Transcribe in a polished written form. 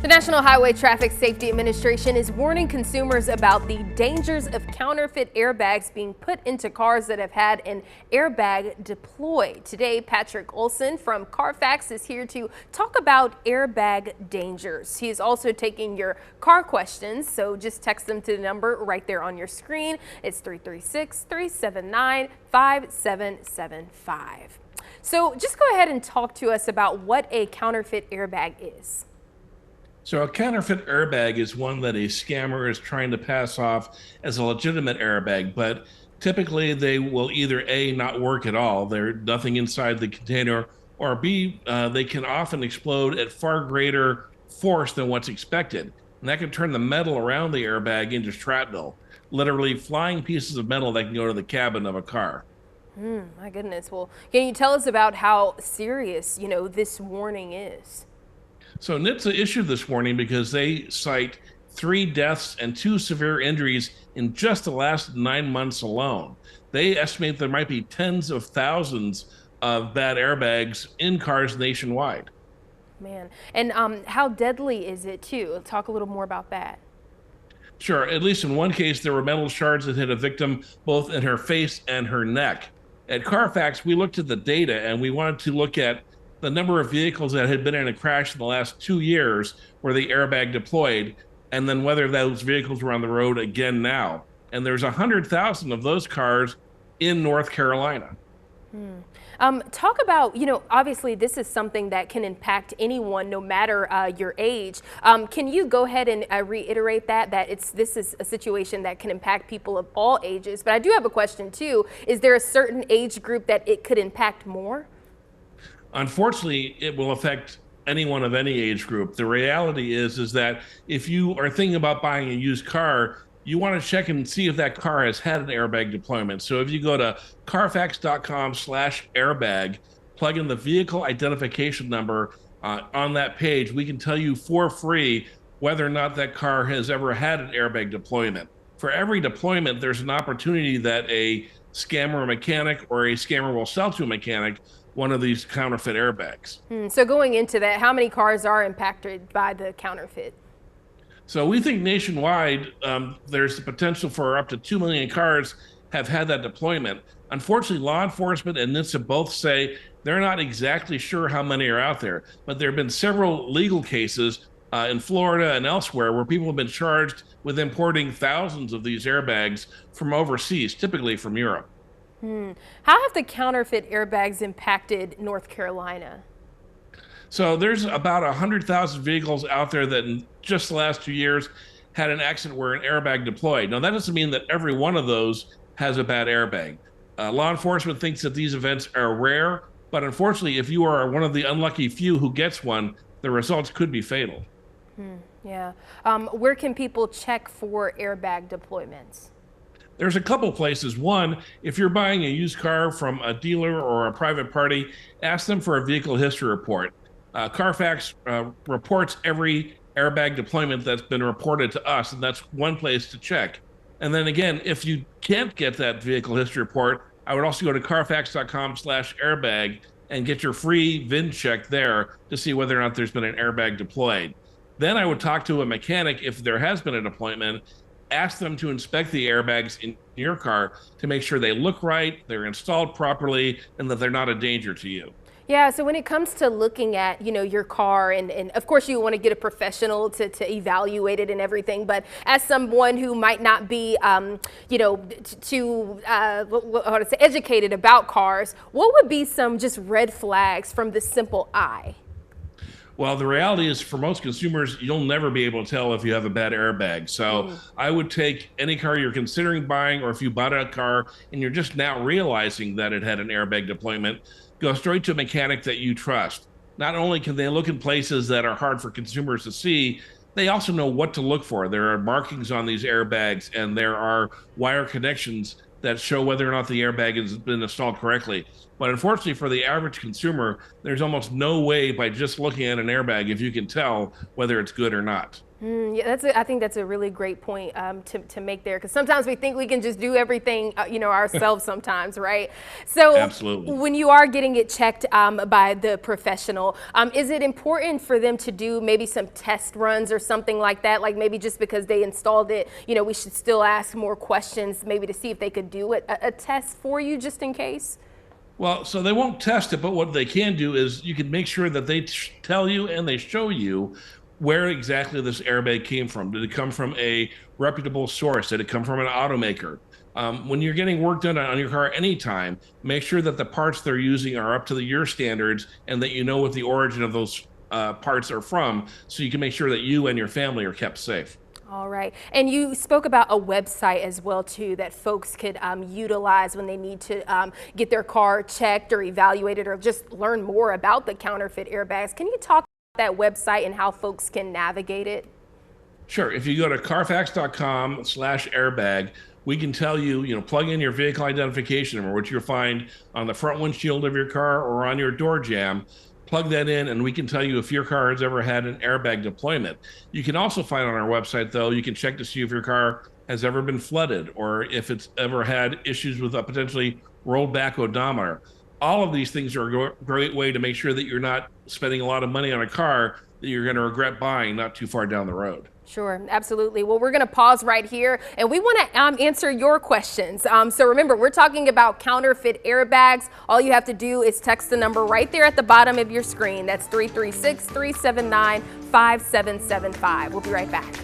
The National Highway Traffic Safety Administration is warning consumers about the dangers of counterfeit airbags being put into cars that have had an airbag deployed. Today, Patrick Olson from Carfax is here to talk about airbag dangers. He is also taking your car questions, so just text them to the number right there on your screen. It's 336-379-5775. So just go ahead and talk to us about what a counterfeit airbag is. So a counterfeit airbag is one that a scammer is trying to pass off as a legitimate airbag, but typically they will either A, not work at all, there's nothing inside the container, or B, they can often explode at far greater force than what's expected. And that can turn the metal around the airbag into shrapnel, literally flying pieces of metal that can go to the cabin of a car. My goodness. Well, can you tell us about how serious, this warning is? So NHTSA issued this warning because they cite 3 deaths and 2 severe injuries in just the last 9 months alone. They estimate there might be tens of thousands of bad airbags in cars nationwide. Man, and how deadly is it too? Talk a little more about that. Sure, at least in one case, there were metal shards that hit a victim both in her face and her neck. At Carfax, we looked at the data and we wanted to look at the number of vehicles that had been in a crash in the last 2 years where the airbag deployed, and then whether those vehicles were on the road again now. And there's 100,000 of those cars in North Carolina. Talk about, obviously this is something that can impact anyone no matter your age. Can you go ahead and reiterate that this is a situation that can impact people of all ages? But I do have a question too. Is there a certain age group that it could impact more? Unfortunately, it will affect anyone of any age group. The reality is that if you are thinking about buying a used car, you want to check and see if that car has had an airbag deployment. So if you go to carfax.com/airbag, plug in the vehicle identification number on that page, we can tell you for free whether or not that car has ever had an airbag deployment. For every deployment, there's an opportunity that a scammer or mechanic or a scammer will sell to a mechanic one of these counterfeit airbags. So going into that, how many cars are impacted by the counterfeit? So we think nationwide, there's the potential for up to 2 million cars have had that deployment. Unfortunately, law enforcement and NHTSA both say they're not exactly sure how many are out there, but there have been several legal cases in Florida and elsewhere where people have been charged with importing thousands of these airbags from overseas, typically from Europe. How have the counterfeit airbags impacted North Carolina? So there's about 100,000 vehicles out there that in just the last 2 years had an accident where an airbag deployed. Now, that doesn't mean that every one of those has a bad airbag. Law enforcement thinks that these events are rare, but unfortunately, if you are one of the unlucky few who gets one, the results could be fatal. Yeah. Where can people check for airbag deployments? There's a couple places. One, if you're buying a used car from a dealer or a private party, ask them for a vehicle history report. Carfax reports every airbag deployment that's been reported to us, and that's one place to check. And then again, if you can't get that vehicle history report, I would also go to carfax.com/airbag and get your free VIN check there to see whether or not there's been an airbag deployed. Then I would talk to a mechanic if there has been a deployment, ask them to inspect the airbags in your car to make sure they look right, they're installed properly, and that they're not a danger to you. Yeah, so when it comes to looking at, your car and of course you want to get a professional to evaluate it and everything, but as someone who might not be, educated about cars, what would be some just red flags from the simple eye? Well, the reality is for most consumers, you'll never be able to tell if you have a bad airbag. So I would take any car you're considering buying, or if you bought a car and you're just now realizing that it had an airbag deployment, go straight to a mechanic that you trust. Not only can they look in places that are hard for consumers to see, they also know what to look for. There are markings on these airbags and there are wire connections that show whether or not the airbag has been installed correctly. But unfortunately for the average consumer, there's almost no way by just looking at an airbag if you can tell whether it's good or not. Yeah, I think that's a really great point to make there, because sometimes we think we can just do everything, ourselves sometimes, right? So Absolutely. when you are getting it checked by the professional, is it important for them to do maybe some test runs or something like that? Like maybe just because they installed it, we should still ask more questions, maybe to see if they could do a test for you just in case? Well, so they won't test it, but what they can do is you can make sure that they tell you and they show you where exactly this airbag came from. Did it come from a reputable source? Did it come from an automaker? When you're getting work done on your car anytime, make sure that the parts they're using are up to your standards and that you know what the origin of those parts are from, so you can make sure that you and your family are kept safe. All right. And you spoke about a website as well, too, that folks could utilize when they need to get their car checked or evaluated or just learn more about the counterfeit airbags. Can you talk about that website and how folks can navigate it? Sure. If you go to carfax.com/airbag, we can tell you, plug in your vehicle identification number, which you'll find on the front windshield of your car or on your door jamb. Plug that in, and we can tell you if your car has ever had an airbag deployment. You can also find on our website, though, you can check to see if your car has ever been flooded or if it's ever had issues with a potentially rolled back odometer. All of these things are a great way to make sure that you're not spending a lot of money on a car that you're going to regret buying not too far down the road. Sure, absolutely. Well, we're going to pause right here, and we want to answer your questions. So remember, we're talking about counterfeit airbags. All you have to do is text the number right there at the bottom of your screen. That's 336-379-5775. We'll be right back.